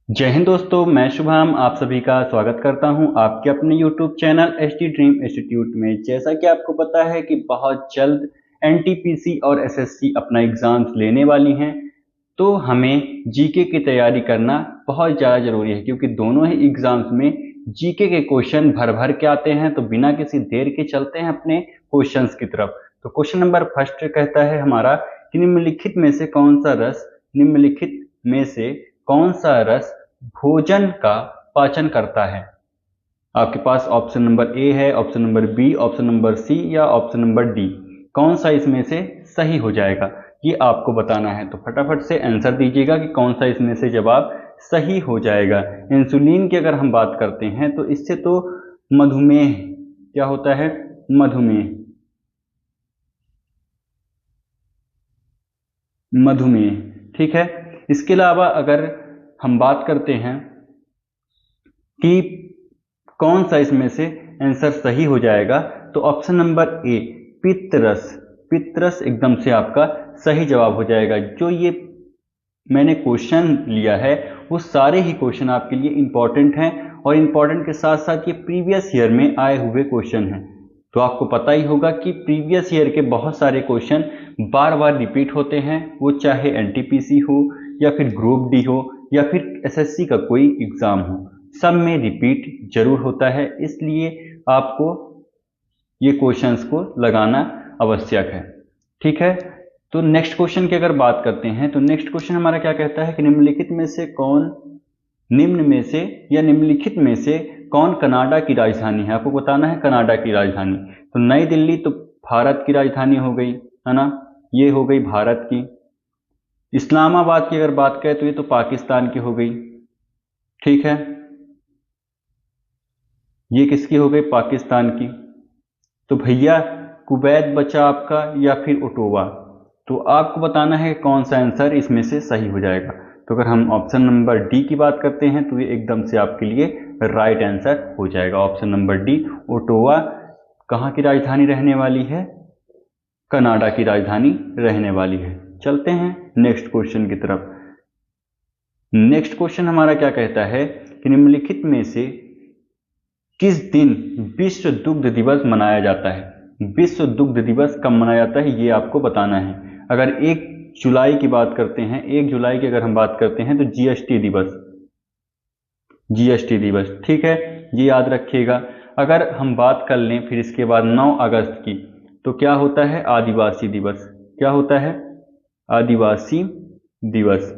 जय हिंद दोस्तों, मैं शुभम आप सभी का स्वागत करता हूं आपके अपने YouTube channel HD dream institute में। जैसा कि आपको पता है कि बहुत जल्द एनटीपीसी और एसएससी अपना एग्जाम्स लेने वाली हैं, तो हमें जीके की तैयारी करना बहुत ज़्यादा ज़रूरी है क्योंकि दोनों ही एग्जाम्स में जीके के क्वेश्चन भर भर के आते हैं। तो बिना किसी देर के चलते हैं अपने क्वेश्चंस की तरफ। तो क्वेश्चन नंबर फर्स्ट कहता है हमारा कि निम्नलिखित में से कौन सा रस भोजन का पाचन करता है। आपके पास ऑप्शन नंबर ए है, option number B, option number C या ऑप्शन नंबर डी। कौन सा इसमें से सही हो जाएगा ये आपको बताना है। तो फटाफट से आंसर दीजिएगा कि कौन सा इसमें से जवाब सही हो जाएगा। इंसुलिन की अगर हम बात करते हैं तो इससे तो मधुमेह क्या होता है, मधुमेह ठीक है। इसके अलावा अगर हम बात करते हैं कि कौन सा इसमें से आंसर सही हो जाएगा, तो ऑप्शन नंबर ए पित्तरस, पित्तरस एकदम से आपका सही जवाब हो जाएगा। जो ये मैंने क्वेश्चन लिया है वो सारे ही क्वेश्चन आपके लिए इंपॉर्टेंट हैं और इंपॉर्टेंट के साथ साथ ये प्रीवियस ईयर में आए हुए क्वेश्चन हैं। तो आपको पता ही होगा कि प्रीवियस ईयर के बहुत सारे क्वेश्चन बार बार रिपीट होते हैं, वो चाहे एनटीपीसी हो या फिर ग्रुप डी हो या फिर एसएससी का कोई एग्जाम हो, सब में रिपीट जरूर होता है। इसलिए आपको ये क्वेश्चंस को लगाना आवश्यक है, ठीक है। तो नेक्स्ट क्वेश्चन की अगर बात करते हैं तो नेक्स्ट क्वेश्चन हमारा क्या कहता है कि निम्नलिखित में से कौन कनाडा की राजधानी है। आपको बताना है कनाडा की राजधानी। तो नई दिल्ली तो भारत की राजधानी हो गई है ना, ये हो गई भारत की। इस्लामाबाद की अगर बात करें तो ये तो पाकिस्तान की हो गई, ठीक है। ये किसकी हो गई, पाकिस्तान की। तो भैया कुवैत बचा आपका या फिर ओटोवा। तो आपको बताना है कौन सा आंसर इसमें से सही हो जाएगा। तो अगर हम ऑप्शन नंबर डी की बात करते हैं तो ये एकदम से आपके लिए राइट आंसर हो जाएगा। ऑप्शन नंबर डी ओटोवा कहाँ की राजधानी रहने वाली है, कनाडा की राजधानी रहने वाली है। चलते हैं नेक्स्ट क्वेश्चन की तरफ। नेक्स्ट क्वेश्चन हमारा क्या कहता है कि निम्नलिखित में से किस दिन विश्व दुग्ध दिवस मनाया जाता है। विश्व दुग्ध दिवस कब मनाया जाता है ये आपको बताना है। अगर 1 जुलाई की बात करते हैं, 1 जुलाई की अगर हम बात करते हैं तो जीएसटी दिवस, ठीक है, ये याद रखिएगा। अगर हम बात कर लें फिर इसके बाद 9 अगस्त की, तो क्या होता है, आदिवासी दिवस। क्या होता है, आदिवासी दिवस,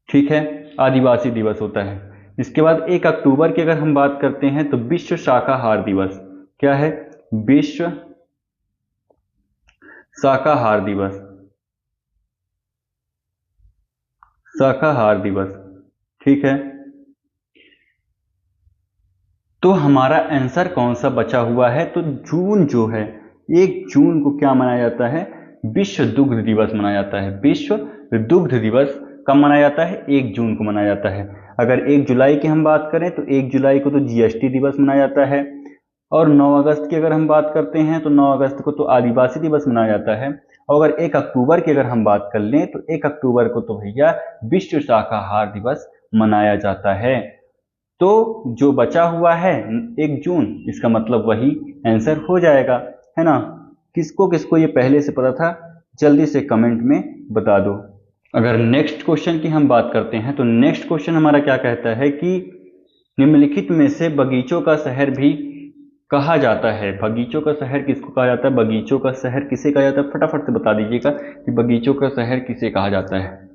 ठीक है, आदिवासी दिवस होता है। इसके बाद 1 अक्टूबर की अगर हम बात करते हैं तो विश्व शाकाहार दिवस। क्या है, विश्व शाकाहार दिवस, शाकाहार दिवस, ठीक है। तो हमारा आंसर कौन सा बचा हुआ है, तो जून जो है, 1 जून को क्या मनाया जाता है, विश्व दुग्ध दिवस मनाया जाता है। विश्व दुग्ध दिवस कब मनाया जाता है, 1 जून को मनाया जाता है। अगर 1 जुलाई की हम बात करें तो 1 जुलाई को तो जीएसटी दिवस मनाया जाता है। और 9 अगस्त की अगर हम बात करते हैं तो 9 अगस्त को तो आदिवासी दिवस मनाया जाता है। और अगर 1 अक्टूबर की अगर हम बात कर लें तो 1 अक्टूबर को तो भैया विश्व शाकाहार दिवस मनाया जाता है। तो जो बचा हुआ है 1 जून, इसका मतलब वही आंसर हो जाएगा, है ना। किसको किसको ये पहले से पता था, जल्दी से कमेंट में बता दो। अगर नेक्स्ट क्वेश्चन की हम बात करते हैं तो नेक्स्ट क्वेश्चन हमारा क्या कहता है कि निम्नलिखित में से बगीचों का शहर भी कहा जाता है। बगीचों का शहर किसको कहा जाता है, बगीचों का शहर किसे कहा जाता है, फटाफट से बता दीजिएगा कि बगीचों का शहर किसे कहा जाता है।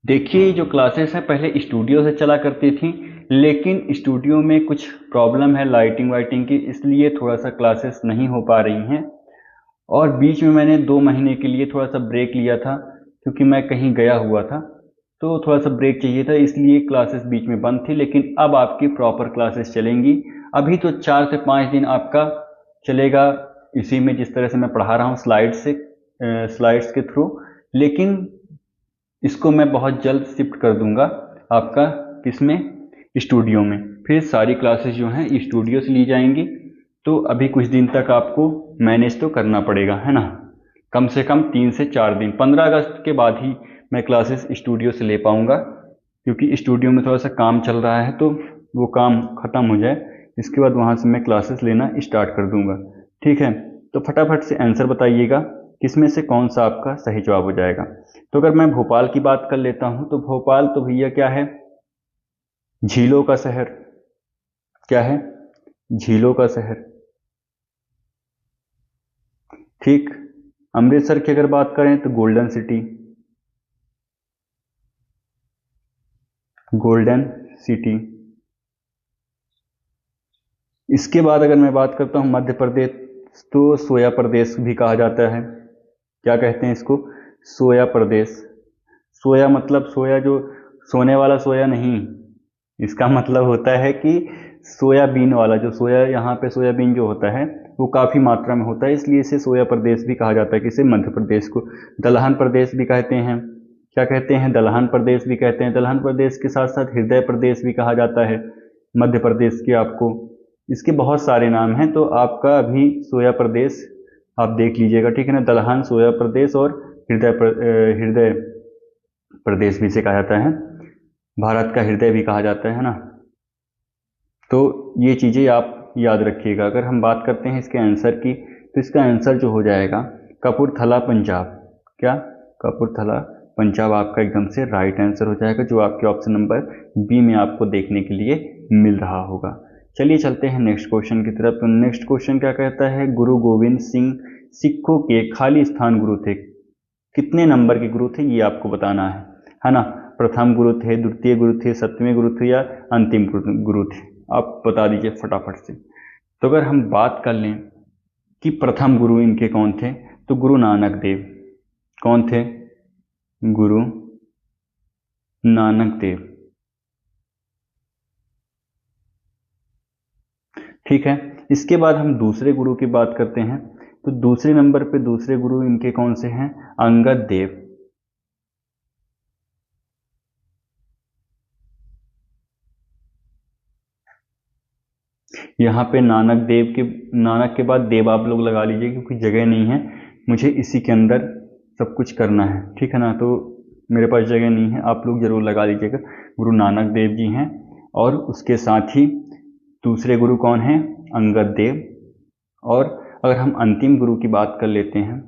देखिए जो क्लासेस हैं पहले स्टूडियो से चला करती थी, लेकिन स्टूडियो में कुछ प्रॉब्लम है लाइटिंग वाइटिंग की, इसलिए थोड़ा सा क्लासेस नहीं हो पा रही हैं। और बीच में मैंने 2 महीने के लिए थोड़ा सा ब्रेक लिया था क्योंकि मैं कहीं गया हुआ था, तो थोड़ा सा ब्रेक चाहिए था, इसलिए क्लासेस बीच में बंद थी। लेकिन अब आपकी प्रॉपर क्लासेस चलेंगी। अभी तो 4 से 5 दिन आपका चलेगा इसी में, जिस तरह से मैं पढ़ा रहा हूँ स्लाइड्स के थ्रू। लेकिन इसको मैं बहुत जल्द शिफ्ट कर दूंगा आपका किसमें, स्टूडियो में। फिर सारी क्लासेस जो हैं स्टूडियो से ली जाएंगी। तो अभी कुछ दिन तक आपको मैनेज तो करना पड़ेगा, है ना। कम से कम 3 से 4 दिन, 15 अगस्त के बाद ही मैं क्लासेस स्टूडियो से ले पाऊंगा। क्योंकि स्टूडियो में थोड़ा सा काम चल रहा है, तो वो काम ख़त्म हो जाए, इसके बाद वहाँ से मैं क्लासेस लेना स्टार्ट कर दूंगा। ठीक है, तो फटाफट से आंसर बताइएगा किसमें से कौन सा आपका सही जवाब हो जाएगा। तो अगर मैं भोपाल की बात कर लेता हूँ, तो भोपाल तो भैया क्या है, झीलों का शहर। क्या है, झीलों का शहर। ठीक, अमृतसर की अगर बात करें तो गोल्डन सिटी, गोल्डन सिटी। इसके बाद अगर मैं बात करता हूं मध्य प्रदेश, तो सोया प्रदेश भी कहा जाता है। क्या कहते हैं इसको, सोया प्रदेश। सोया मतलब सोया जो सोने वाला सोया नहीं, इसका मतलब होता है कि सोयाबीन वाला, जो सोया यहाँ पे सोयाबीन जो होता है वो काफ़ी मात्रा में होता है, इसलिए इसे सोया प्रदेश भी कहा जाता है। किसे, मध्य प्रदेश को। दलहन प्रदेश भी कहते हैं। क्या कहते हैं, दलहन प्रदेश भी कहते हैं। दलहन प्रदेश के साथ साथ हृदय प्रदेश भी कहा जाता है मध्य प्रदेश के आपको। इसके बहुत सारे नाम हैं, तो आपका अभी सोया प्रदेश आप देख लीजिएगा। ठीक है ना, दलहन, सोया प्रदेश और हृदय प्रदेश भी से कहा जाता है, भारत का हृदय भी कहा जाता है ना। तो ये चीज़ें आप याद रखिएगा। अगर हम बात करते हैं इसके आंसर की, तो इसका आंसर जो हो जाएगा कपूरथला पंजाब। क्या, कपूरथला पंजाब आपका एकदम से राइट आंसर हो जाएगा, जो आपके ऑप्शन नंबर बी में आपको देखने के लिए मिल रहा होगा। चलिए चलते हैं नेक्स्ट क्वेश्चन की तरफ। तो नेक्स्ट क्वेश्चन क्या कहता है, गुरु गोविंद सिंह सिखों के खाली स्थान गुरु थे। कितने नंबर के गुरु थे ये आपको बताना है ना। प्रथम गुरु थे, द्वितीय गुरु थे, सप्तवें गुरु थे या अंतिम गुरु थे, आप बता दीजिए फटाफट से। तो अगर हम बात कर लें कि प्रथम गुरु इनके कौन थे, तो गुरु नानक देव। कौन थे, गुरु नानक देव। ठीक है, इसके बाद हम दूसरे गुरु की बात करते हैं। तो दूसरे नंबर पे दूसरे गुरु इनके कौन से हैं, अंगद देव। यहाँ पे नानक के बाद देव आप लोग लगा लीजिए, क्योंकि जगह नहीं है, मुझे इसी के अंदर सब कुछ करना है। ठीक है ना, तो मेरे पास जगह नहीं है, आप लोग जरूर लगा लीजिएगा। गुरु नानक देव जी हैं, और उसके साथ ही दूसरे गुरु कौन हैं, अंगद देव। और अगर हम अंतिम गुरु की बात कर लेते हैं,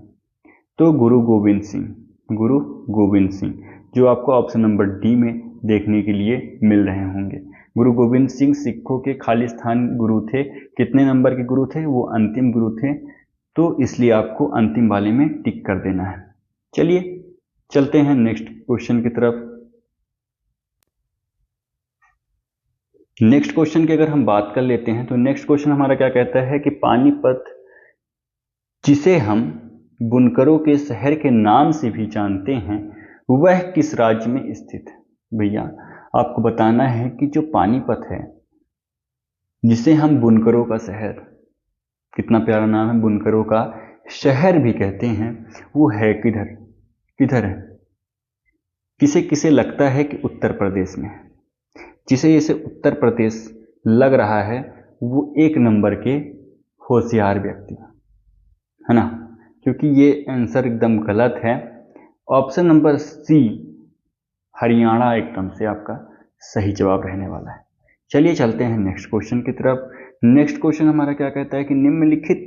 तो गुरु गोविंद सिंह। गुरु गोविंद सिंह, जो आपको ऑप्शन नंबर डी में देखने के लिए मिल रहे होंगे। गुरु गोविंद सिंह सिखों के खाली स्थान गुरु थे। कितने नंबर के गुरु थे, वो अंतिम गुरु थे, तो इसलिए आपको अंतिम वाले में टिक कर देना है। चलिए चलते हैं नेक्स्ट क्वेश्चन की तरफ। नेक्स्ट क्वेश्चन की अगर हम बात कर लेते हैं, तो नेक्स्ट क्वेश्चन हमारा क्या कहता है कि पानीपत, जिसे हम बुनकरों के शहर के नाम से भी जानते हैं, वह किस राज्य में स्थित है। भैया आपको बताना है कि जो पानीपत है, जिसे हम बुनकरों का शहर, कितना प्यारा नाम है, बुनकरों का शहर भी कहते हैं, वो है किधर, किधर है। किसे किसे लगता है कि उत्तर प्रदेश में है। जिसे इसे उत्तर प्रदेश लग रहा है, वो एक नंबर के होशियार व्यक्ति है ना, क्योंकि ये आंसर एकदम गलत है। ऑप्शन नंबर सी हरियाणा एकदम से आपका सही जवाब रहने वाला है। चलिए चलते हैं नेक्स्ट क्वेश्चन की तरफ। नेक्स्ट क्वेश्चन हमारा क्या कहता है कि निम्नलिखित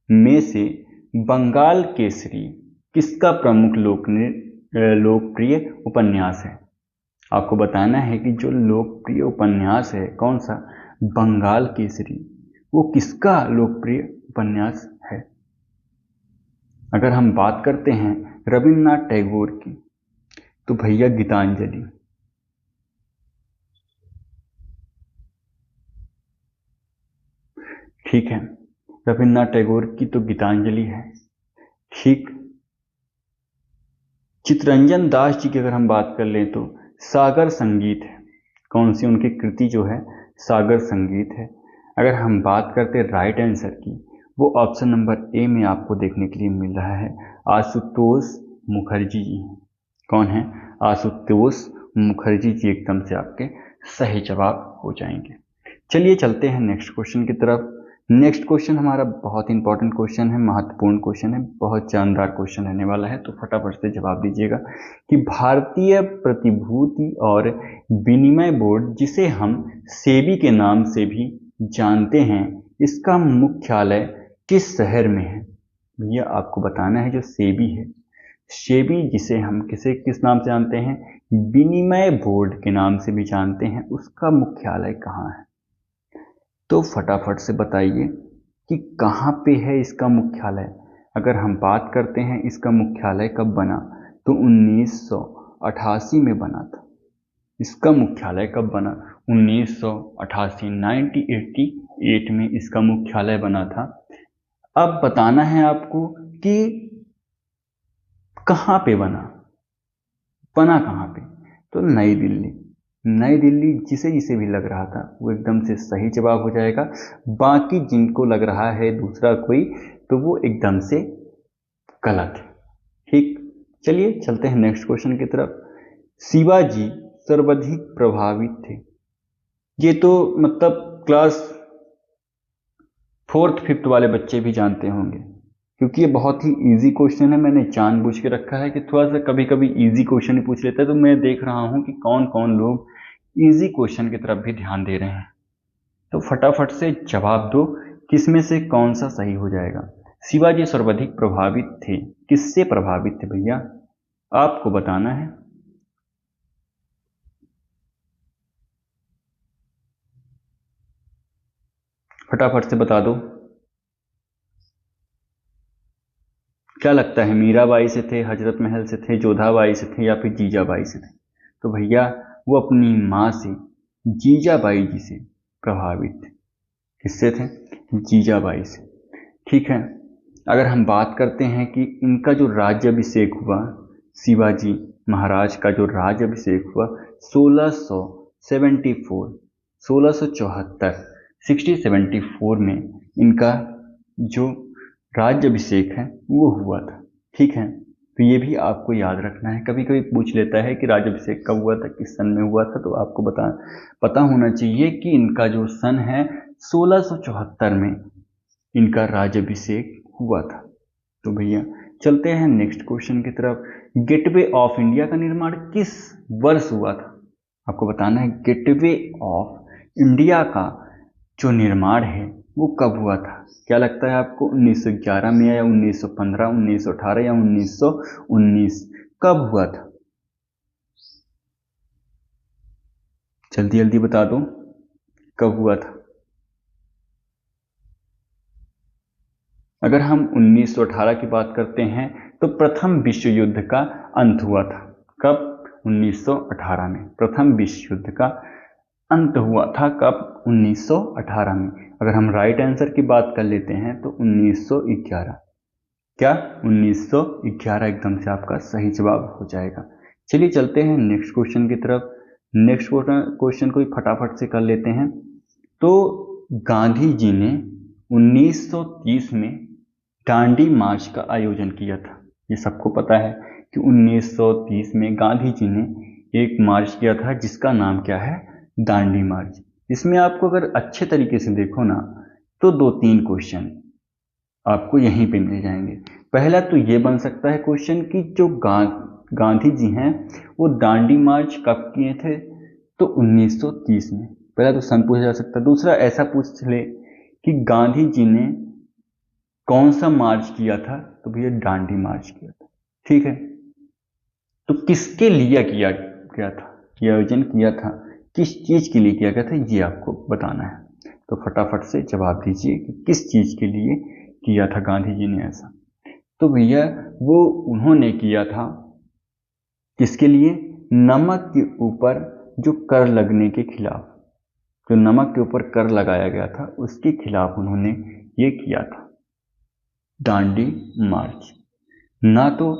में से बंगाल केसरी किसका प्रमुख लोकप्रिय उपन्यास है। आपको बताना है कि जो लोकप्रिय उपन्यास है कौन सा, बंगाल केसरी, वो किसका लोकप्रिय उपन्यास है। अगर हम बात करते हैं रविन्द्रनाथ टैगोर की, तो भैया गीतांजलि। ठीक है, रविन्द्रनाथ टैगोर की तो गीतांजलि है। ठीक, चित्तरंजन दास जी की अगर हम बात कर लें, तो सागर संगीत है। कौन सी उनकी कृति जो है, सागर संगीत है। अगर हम बात करते हैं राइट आंसर की, वो ऑप्शन नंबर ए में आपको देखने के लिए मिल रहा है, आशुतोष मुखर्जी जी। कौन है, आशुतोष मुखर्जी जी एकदम से आपके सही जवाब हो जाएंगे। चलिए चलते हैं नेक्स्ट क्वेश्चन की तरफ। नेक्स्ट क्वेश्चन हमारा बहुत इंपॉर्टेंट क्वेश्चन है, महत्वपूर्ण क्वेश्चन है, बहुत जानदार क्वेश्चन रहने वाला है, तो फटाफट से जवाब दीजिएगा कि भारतीय प्रतिभूति और विनिमय बोर्ड, जिसे हम सेबी के नाम से भी जानते हैं, इसका मुख्यालय किस शहर में है? भैया आपको बताना है, जो सेबी है, सेबी जिसे हम किस नाम से जानते हैं, विनिमय बोर्ड के नाम से भी जानते हैं, उसका मुख्यालय कहाँ है? तो फटाफट से बताइए कि कहाँ पे है इसका मुख्यालय। अगर हम बात करते हैं इसका मुख्यालय कब बना, तो 1988 में बना था। इसका मुख्यालय कब बना? 1988, 1988 में इसका मुख्यालय बना था। अब बताना है आपको कि कहाँ पे बना कहाँ पे? तो नई दिल्ली। नई दिल्ली जिसे जिसे भी लग रहा था वो एकदम से सही जवाब हो जाएगा। बाकी जिनको लग रहा है दूसरा कोई, तो वो एकदम से गलत है। ठीक, चलिए चलते हैं नेक्स्ट क्वेश्चन की तरफ। शिवाजी सर्वाधिक प्रभावित थे। ये तो मतलब क्लास 4th 5th वाले बच्चे भी जानते होंगे, क्योंकि ये बहुत ही इजी क्वेश्चन है। मैंने जानबूझ के रखा है कि थोड़ा सा कभी कभी इजी क्वेश्चन ही पूछ लेता है, तो मैं देख रहा हूँ कि कौन कौन लोग इजी क्वेश्चन की तरफ भी ध्यान दे रहे हैं। तो फटाफट से जवाब दो, किसमें से कौन सा सही हो जाएगा। शिवाजी सर्वाधिक प्रभावित थे, किससे प्रभावित थे भैया? आपको बताना है। फटाफट से बता दो। क्या लगता है, मीराबाई से थे, हजरत महल से थे, जोधाबाई से थे, या फिर जीजाबाई से थे? तो भैया वो अपनी माँ से, जीजाबाई जी से प्रभावित थे। किससे थे? जीजाबाई से। ठीक है, अगर हम बात करते हैं कि इनका जो राज्याभिषेक हुआ, शिवाजी महाराज का जो राज्याभिषेक हुआ 1674 1674 में इनका जो राज्याभिषेक है वो हुआ था। ठीक है, तो ये भी आपको याद रखना है। कभी कभी पूछ लेता है कि राज्याभिषेक कब हुआ था, किस सन में हुआ था, तो आपको पता होना चाहिए कि इनका जो सन है 1674 में इनका राज्याभिषेक हुआ था। तो भैया चलते हैं नेक्स्ट क्वेश्चन की तरफ। गेटवे ऑफ इंडिया का निर्माण किस वर्ष हुआ था? आपको बताना है गेटवे ऑफ इंडिया का जो निर्माण है वो कब हुआ था। क्या लगता है आपको, 1911 में या 1915, 1918 या 1919? कब हुआ था? जल्दी जल्दी बता दो, कब हुआ था? अगर हम 1918 की बात करते हैं तो प्रथम विश्व युद्ध का अंत हुआ था। कब? 1918 में प्रथम विश्व युद्ध का अंत हुआ था। कब? 1918 में। अगर हम राइट आंसर की बात कर लेते हैं तो 1911। क्या? 1911 एकदम से आपका सही जवाब हो जाएगा। चलिए चलते हैं नेक्स्ट क्वेश्चन की तरफ। नेक्स्ट क्वेश्चन को भी फटाफट से कर लेते हैं। तो गांधी जी ने 1930 में दांडी मार्च का आयोजन किया था। ये सबको पता है कि 1930 में गांधी जी ने एक मार्च किया था जिसका नाम क्या है? दांडी मार्च। इसमें आपको अगर अच्छे तरीके से देखो ना तो 2-3 क्वेश्चन आपको यहीं पे मिल जाएंगे। पहला तो ये बन सकता है क्वेश्चन कि जो गांधी जी हैं वो दांडी मार्च कब किए थे? तो 1930 में। पहला तो सन पूछा जा सकता है। दूसरा ऐसा पूछ ले कि गांधी जी ने कौन सा मार्च किया था? तो भैया दांडी मार्च किया था। ठीक है, तो किसके लिए किया गया था, ये आयोजन किया था, किस चीज के लिए किया गया था, ये आपको बताना है। तो फटाफट से जवाब दीजिए कि किस चीज के लिए किया था गांधी जी ने ऐसा। तो भैया वो उन्होंने किया था किसके लिए? नमक के ऊपर जो कर लगने के खिलाफ, जो नमक के ऊपर कर लगाया गया था उसके खिलाफ उन्होंने ये किया था दांडी मार्च। ना तो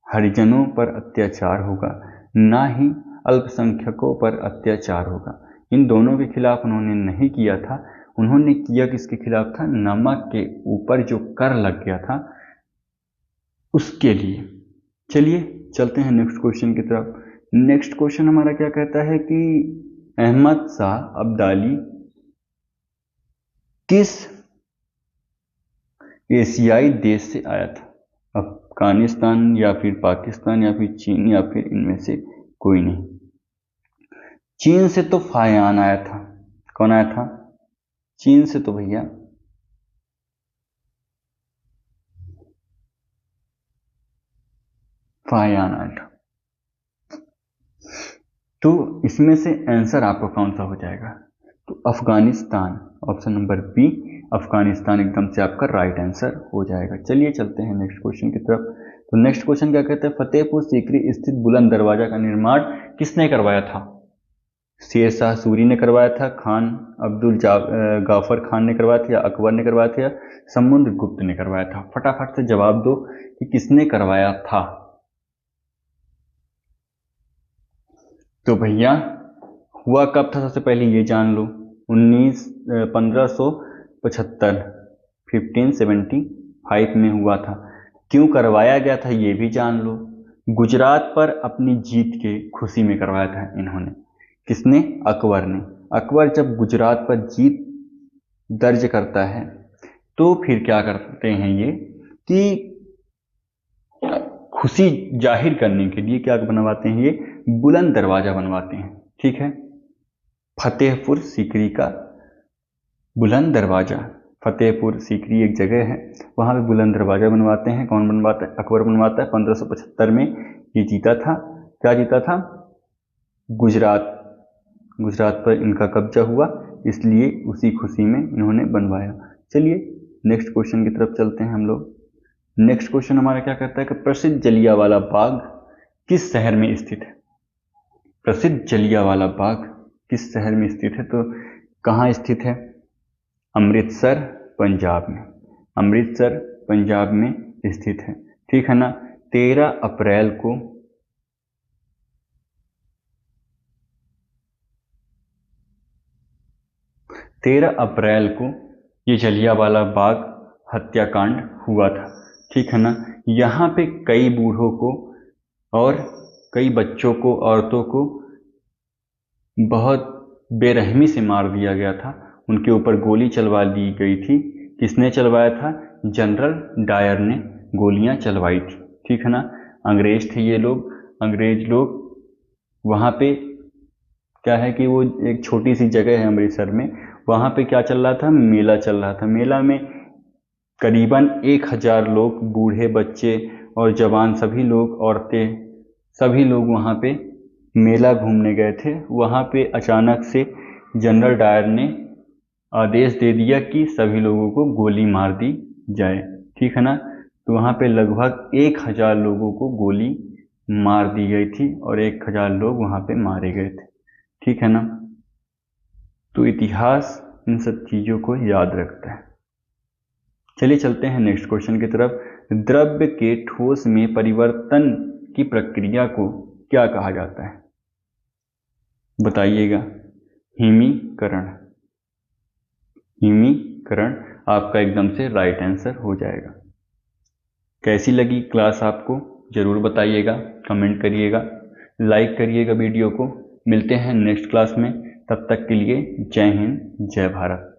हरिजनों पर अत्याचार होगा, ना ही अल्पसंख्यकों पर अत्याचार होगा, इन दोनों के खिलाफ उन्होंने नहीं किया था। उन्होंने किया किसके खिलाफ था? नमक के ऊपर जो कर लग गया था उसके लिए। चलिए चलते हैं नेक्स्ट क्वेश्चन की तरफ। नेक्स्ट क्वेश्चन हमारा क्या कहता है कि अहमद शाह अब्दाली किस एशियाई देश से आया था? अफगानिस्तान या फिर पाकिस्तान या फिर चीन या फिर इनमें से कोई नहीं। चीन से तो फायान आया था। कौन आया था? चीन से तो भैया फायान आया था। तो इसमें से आंसर आपका कौन सा हो जाएगा? तो Afghanistan, option number B Afghanistan एकदम से आपका राइट आंसर हो जाएगा। चलिए चलते हैं नेक्स्ट क्वेश्चन की तरफ। तो नेक्स्ट क्वेश्चन क्या कहते हैं? फतेहपुर सीकरी स्थित बुलंद दरवाजा का निर्माण किसने करवाया था? शेर शाह सूरी ने करवाया था, खान अब्दुल गाफर खान ने करवाया था, या अकबर ने करवाया था, या समुद्रगुप्त ने करवाया था? फटाफट से जवाब दो कि किसने करवाया था। तो भैया हुआ कब था? सबसे पहले ये जान लो, 1575 1575 में हुआ था। क्यों करवाया गया था ये भी जान लो। गुजरात पर अपनी जीत के खुशी में करवाया था इन्होंने। किसने? अकबर ने। अकबर जब गुजरात पर जीत दर्ज करता है तो फिर क्या करते हैं ये कि खुशी जाहिर करने के लिए क्या बनवाते हैं? ये बुलंद दरवाजा बनवाते हैं। ठीक है, फतेहपुर सीकरी का बुलंद दरवाजा, फतेहपुर सीकरी एक जगह है, वहां पे बुलंद दरवाजा बनवाते हैं। कौन बनवाता है? अकबर बनवाता है। 1575 में ये जीता था। क्या जीता था? गुजरात पर इनका कब्जा हुआ, इसलिए उसी खुशी में इन्होंने बनवाया। चलिए नेक्स्ट क्वेश्चन की तरफ चलते हैं हम लोग। नेक्स्ट क्वेश्चन हमारा क्या कहता है कि प्रसिद्ध जलियांवाला बाग किस शहर में स्थित है? प्रसिद्ध जलियांवाला बाग किस शहर में स्थित है? तो कहाँ स्थित है? अमृतसर पंजाब में। अमृतसर पंजाब में स्थित है। ठीक है ना। 13 अप्रैल को ये जलियांवाला बाग हत्याकांड हुआ था। ठीक है ना। यहाँ पे कई बूढ़ों को और कई बच्चों को, औरतों को बहुत बेरहमी से मार दिया गया था। उनके ऊपर गोली चलवा दी गई थी। किसने चलवाया था? जनरल डायर ने गोलियां चलवाई थी। ठीक है ना। अंग्रेज थे ये लोग। अंग्रेज लोग वहाँ पे क्या है कि वो एक छोटी सी जगह है अमृतसर में, वहाँ पे क्या चल रहा था? मेला चल रहा था। मेला में करीबन 1000 लोग, बूढ़े, बच्चे और जवान, सभी लोग, औरतें, सभी लोग वहाँ पे मेला घूमने गए थे। वहाँ पे अचानक से जनरल डायर ने आदेश दे दिया कि सभी लोगों को गोली मार दी जाए। ठीक है ना। तो वहाँ पे लगभग 1000 लोगों को गोली मार दी गई थी और 1000 लोग वहाँ पे मारे गए थे। ठीक है ना। तो इतिहास इन सब चीज़ों को याद रखता है। चलिए चलते हैं नेक्स्ट क्वेश्चन की तरफ। द्रव्य के ठोस में परिवर्तन की प्रक्रिया को क्या कहा जाता है? बताइएगा। हिमीकरण। हिमीकरण आपका एकदम से राइट आंसर हो जाएगा। कैसी लगी क्लास आपको जरूर बताइएगा, कमेंट करिएगा, लाइक करिएगा वीडियो को। मिलते हैं नेक्स्ट क्लास में, तब तक के लिए जय हिंद, जय भारत।